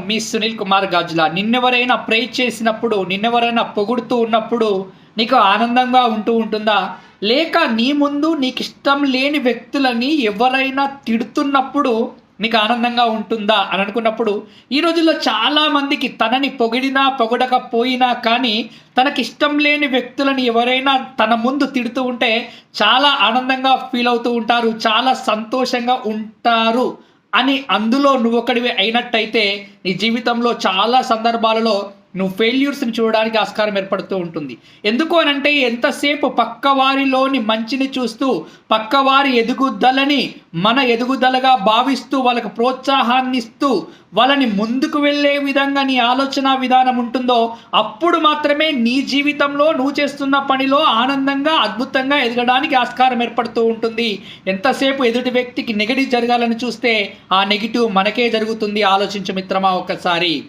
మీ సునీల్ కుమార్ గాజుల. నిన్నెవరైనా praise చేసినప్పుడు, నిన్నెవరైనా పొగుడుతూ ఉన్నప్పుడు నీకు ఆనందంగా ఉంటుందా? లేక నీ ముందు నీకిష్టం లేని వ్యక్తులని ఎవరైనా తిడుతున్నప్పుడు నీకు ఆనందంగా ఉంటుందా అని అనుకున్నప్పుడు, ఈ రోజుల్లో చాలామందికి తనని పొగిడినా, పొగడకపోయినా కానీ తనకిష్టం లేని వ్యక్తులని ఎవరైనా తన ముందు తిడుతూ ఉంటే చాలా ఆనందంగా ఫీల్ అవుతూ ఉంటారు. చాలా సంతోషంగా ఉంటారు. అని అందులో నువ్వొకడివి అయినట్టయితే నీ జీవితంలో చాలా సందర్భాలలో నువ్వు ఫెయిల్యూర్స్‌ని చూడడానికి ఆస్కారం ఏర్పడుతూ ఉంటుంది. ఎందుకు అనంటే ఎంతసేపు పక్కవారిలోని మంచిని చూస్తూ, పక్కవారి ఎదుగుదలని మన ఎదుగుదలగా భావిస్తూ, వాళ్ళకి ప్రోత్సాహాన్నిస్తూ, వాళ్ళని ముందుకు వెళ్ళే విధంగా నీ ఆలోచన విధానం ఉంటుందో, అప్పుడు మాత్రమే నీ జీవితంలో నువ్వు చేస్తున్న పనిలో ఆనందంగా, అద్భుతంగా ఎదగడానికి ఆస్కారం ఏర్పడుతూ ఉంటుంది. ఎంతసేపు ఎదుటి వ్యక్తికి నెగెటివ్ జరగాలని చూస్తే, ఆ నెగెటివ్ మనకే జరుగుతుంది. ఆలోచించు మిత్రమా ఒక్కసారి.